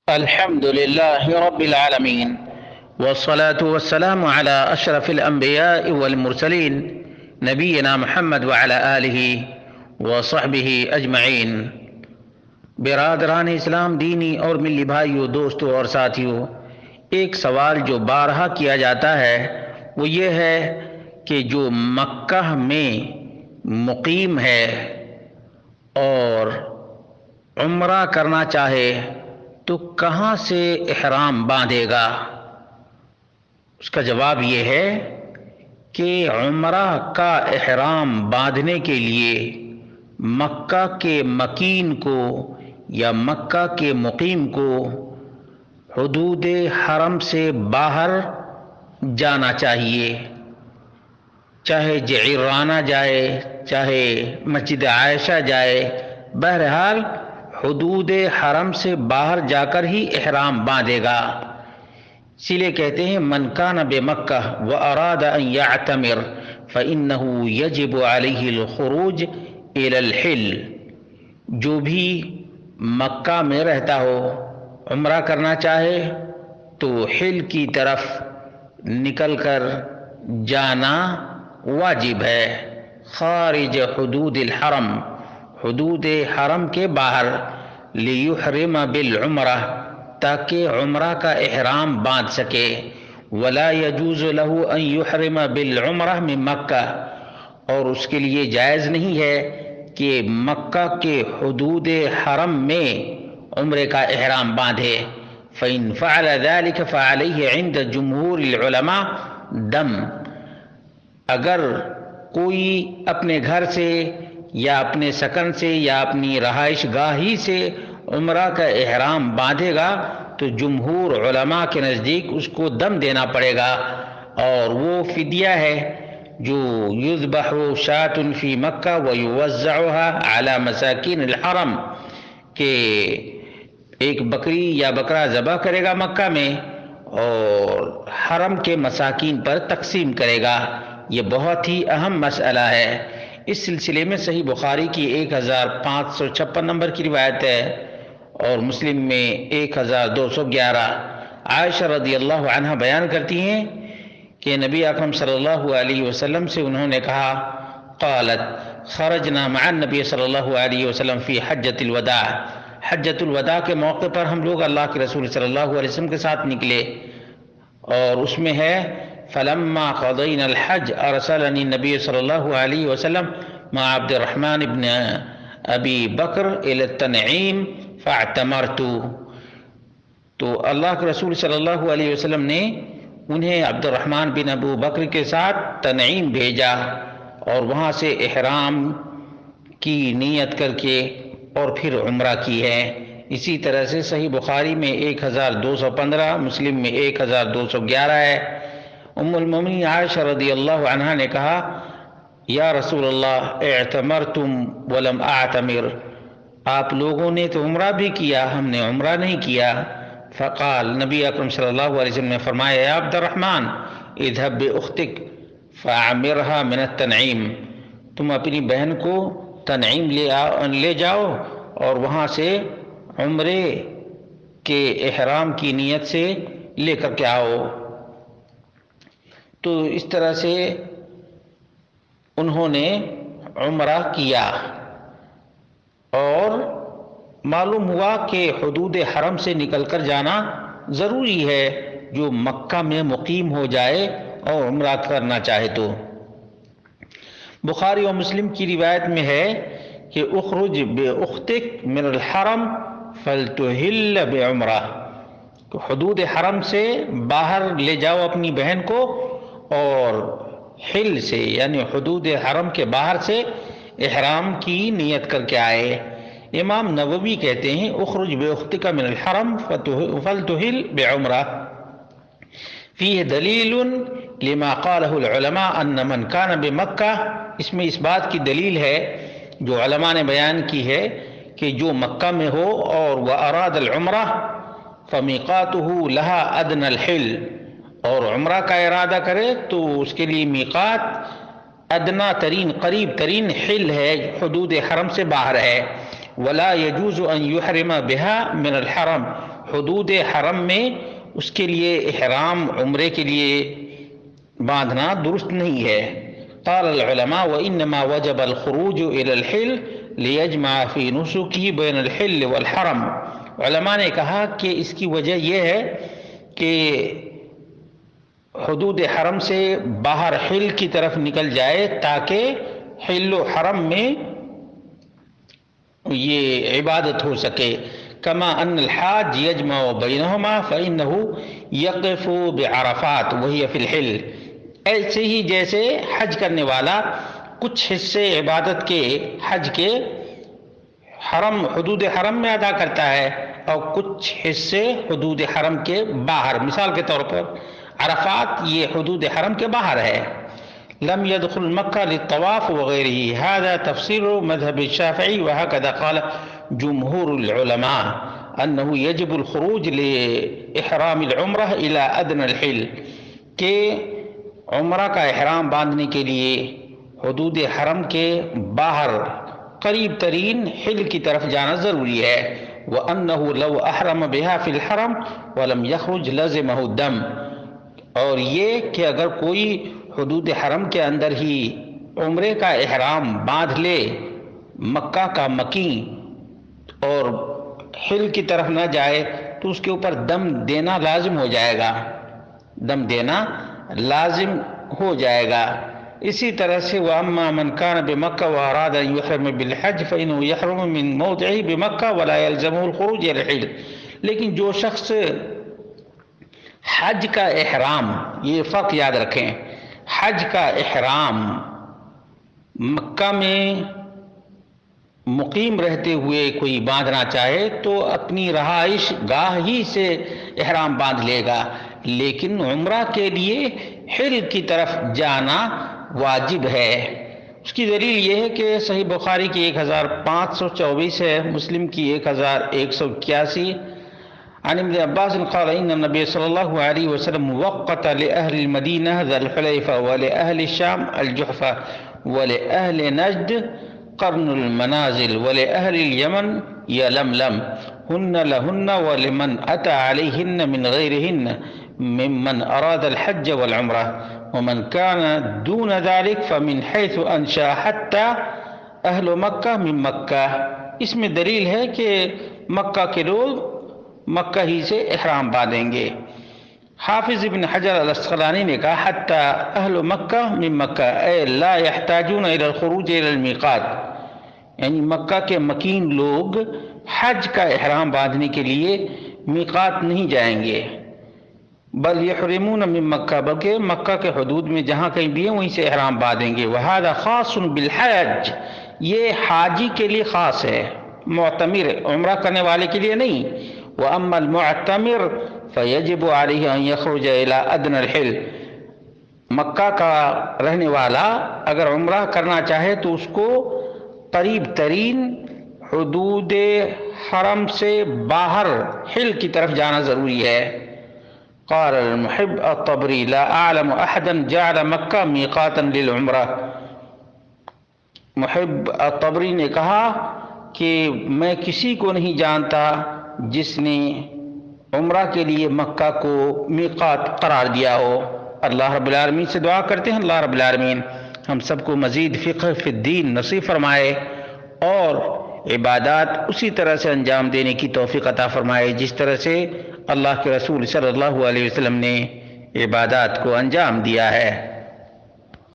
الحمد لله رب العالمين، والصلاة والسلام على أشرف الأنبياء والمرسلين نبينا محمد وعلى آلہ وصحبہ اجمعین۔ برادران اسلام، دینی اور ملی بھائیوں، دوستوں اور ساتھیوں، ایک سوال جو بارہا کیا جاتا ہے وہ یہ ہے کہ جو مکہ میں مقیم ہے اور عمرہ کرنا چاہے تو کہاں سے احرام باندھے گا؟ اس کا جواب یہ ہے کہ عمرہ کا احرام باندھنے کے لیے مکہ کے مکین کو یا مکہ کے مقیم کو حدود حرم سے باہر جانا چاہیے، چاہے جعرانہ جائے، چاہے مسجد عائشہ جائے، بہرحال حدود حرم سے باہر جا کر ہی احرام باندھے گا۔ اسی لیے کہتے ہیں من کان بمکہ واراد ان یعتمر فانہ یجب علیہ الخروج الی الحل، جو بھی مکہ میں رہتا ہو عمرہ کرنا چاہے تو حل کی طرف نکل کر جانا واجب ہے، خارج حدود الحرم، حدود حرم کے باہر، لیحرم بالعمرہ، تاکہ عمرہ کا احرام باندھ سکے۔ ولا یجوز له ان یحرم بالعمرہ من مکہ، اور اس کے لیے جائز نہیں ہے کہ مکہ کے حدود حرم میں عمرے کا احرام باندھے۔ فإن فعل ذلك فعليه عند جمہور العلماء دم، اگر کوئی اپنے گھر سے یا اپنے سکن سے یا اپنی رہائش گاہی سے عمرہ کا احرام باندھے گا تو جمہور علماء کے نزدیک اس کو دم دینا پڑے گا، اور وہ فدیہ ہے جو یذبح شاۃ فی مکہ ویوزعها علی مساکین الحرم، کہ ایک بکری یا بکرا ذبح کرے گا مکہ میں اور حرم کے مساکین پر تقسیم کرے گا۔ یہ بہت ہی اہم مسئلہ ہے۔ اس سلسلے میں صحیح بخاری کی 1556 نمبر کی روایت ہے اور مسلم میں 1211۔ عائشہ رضی اللہ عنہ بیان کرتی ہیں کہ نبی اکرم صلی اللہ علیہ وسلم سے انہوں نے کہا، قالت خرجنا مع النبی صلی اللہ علیہ وسلم فی حجۃ الوداع، حجۃ الوداع کے موقع پر ہم لوگ اللہ کے رسول صلی اللہ علیہ وسلم کے ساتھ نکلے، اور اس میں ہے فلما قضینا الحج ارسلنی النبی صلی اللہ علیہ وسلم مع عبد الرحمن بن ابی بکر الی التنعیم فاعتمرت، تو اللہ کے رسول صلی اللہ علیہ وسلم نے انہیں عبد الرحمن بن ابو بکر کے ساتھ تنعیم بھیجا اور وہاں سے احرام کی نیت کر کے اور پھر عمرہ کی ہے۔ اسی طرح سے صحیح بخاری میں 1215، مسلم میں 1211 ہے۔ ام المومنین عائشہ رضی اللہ عنہا نے کہا، یا رسول اللہ اعتمرتم ولم اعتمر، آپ لوگوں نے تو عمرہ بھی کیا، ہم نے عمرہ نہیں کیا۔ فقال، نبی اکرم صلی اللہ علیہ وسلم نے فرمایا، یا عبد الرحمن اذهب باختک فاعمرها من التنعیم، تم اپنی بہن کو تنعیم لے جاؤ اور وہاں سے عمرے کے احرام کی نیت سے لے کر کے آؤ۔ تو اس طرح سے انہوں نے عمرہ کیا، اور معلوم ہوا کہ حدود حرم سے نکل کر جانا ضروری ہے جو مکہ میں مقیم ہو جائے اور عمرہ کرنا چاہے تو۔ بخاری و مسلم کی روایت میں ہے کہ اخرج باختک من الحرم فلتحل بعمرہ، کہ حدود حرم سے باہر لے جاؤ اپنی بہن کو اور حل سے یعنی حدود حرم کے باہر سے احرام کی نیت کر کے آئے۔ امام نووی کہتے ہیں اخرج باختک من الحرم فلتحل بعمرہ، فیہ دلیل لما قالہ العلماء ان من کان بمکہ، اس میں اس بات کی دلیل ہے جو علماء نے بیان کی ہے کہ جو مکہ میں ہو اور واراد العمرہ فمیقاتہ لہا ادنى الحل، اور عمرہ کا ارادہ کرے تو اس کے لیے میقات ادنا ترین، قریب ترین حل ہے، حدود حرم سے باہر ہے۔ ولا يجوز ان يحرم بها من الحرم، حدود حرم میں اس کے لیے احرام عمرے کے لیے باندھنا درست نہیں ہے۔ قال العلماء وإنما وجب الخروج إلى الحل ليجمع في نسكه بين الحل والحرم۔ علماء نے کہا کہ اس کی وجہ یہ ہے کہ حدود حرم سے باہر حل کی طرف نکل جائے تاکہ حل و حرم میں یہ عبادت ہو سکے۔ کما ان الحاج یجمع بینہما فإنه یقف بعرفات وہی فی الحل، ایسے ہی جیسے حج کرنے والا کچھ حصے عبادت کے حج کے حدود حرم میں ادا کرتا ہے اور کچھ حصے حدود حرم کے باہر، مثال کے طور پر عرفات یہ حدود حرم کے باہر ہے۔ لم يدخل مکہ للطواف وغیرہ، هذا تفسیر مذہب الشافعی وهكذا قال جمہور العلماء انه يجب الخروج لاحرام العمرہ الى ادنى الحل، کہ عمرہ کا احرام باندھنے کے لیے حدود حرم کے باہر قریب ترین حل کی طرف جانا ضروری ہے۔ وَأَنَّهُ لَوْ أَحْرَمَ بِهَا فِي الْحَرَمِ وَلَمْ يَخْرُجْ لَزِمَهُ الدَّمُ، اور یہ کہ اگر کوئی حدود حرم کے اندر ہی عمرے کا احرام باندھ لے مکہ کا مکین اور حل کی طرف نہ جائے تو اس کے اوپر دم دینا لازم ہو جائے گا، دم دینا لازم ہو جائے گا۔ اسی طرح سے وَأَمَّا مَنْ كَانَ بِمَكَّةَ وَأَرَادَ أَنْ يُحْرِمَ بِالْحَجِّ فَإِنَّهُ يَحْرُمُ مِنْ مَوْضِعِهِ بِمَكَّةَ وَلَا يَلْزَمُهُ الْخُرُوجُ إِلَى الْحِلِّ، لیکن جو شخص حج کا احرام، یہ فرق یاد رکھیں، حج کا احرام مکہ میں مقیم رہتے ہوئے کوئی باندھنا چاہے تو اپنی رہائش گاہ ہی سے احرام باندھ لے گا، لیکن عمرہ کے لیے حل کی طرف جانا واجب ہے۔ اس کی دلیل یہ ہے کہ صحیح بخاری کی 1524 ہے، مسلم کی 1181، عن ابن عباس قال ان النبي صلى الله عليه وسلم وقت لأهل المدينة ذا الحليفة ولأهل الشام الجحفة ولأهل نجد قرن المنازل ولأهل اليمن يلملم هن لهن ولمن أتى عليهن من غيرهن ممن أراد الحج والعمرة ومن كان دون ذلك فمن حيث أنشأ حتى أهل مكة من مكة۔ اس میں دلیل ہے کہ مکہ کے لوگ مکہ ہی سے احرام باندھیں گے۔ حافظ ابن حجر الاسقلانی نے کہا حتی اہل مکہ من مکہ اے لا يحتاجون الى الخروج الى الميقات، یعنی مکہ کے مکین لوگ حج کا احرام باندھنے کے لیے میقات نہیں جائیں گے، بل یحرمون من مکہ، بلکہ مکہ کے حدود میں جہاں کہیں بھی ہیں وہیں سے احرام باندھیں گے۔ وہذا خاص بالحج، یہ حاجی کے لیے خاص ہے، معتمر عمرہ کرنے والے کے لیے نہیں۔ وَأَمَّا الْمُعْتَمِرُ فَيَجِبُ عَلَيْهِ أَن يَخْرُجَ إِلَىٰ أَدْنَى الْحِلِّ، مکہ کا رہنے والا اگر عمرہ کرنا چاہے تو اس کو قریب ترین حدود حرم سے باہر حل کی طرف جانا ضروری ہے۔ قال المحب الطبری لا اعلم احدا جعل مکہ میقاتا للعمرہ، محب الطبری نے کہا کہ میں کسی کو نہیں جانتا جس نے عمرہ کے لیے مکہ کو میقات قرار دیا ہو۔ اللہ رب العالمین سے دعا کرتے ہیں اللہ رب العالمین ہم سب کو مزید فقہ فی الدین نصیب فرمائے اور عبادات اسی طرح سے انجام دینے کی توفیق عطا فرمائے جس طرح سے اللہ کے رسول صلی اللہ علیہ وسلم نے عبادات کو انجام دیا ہے۔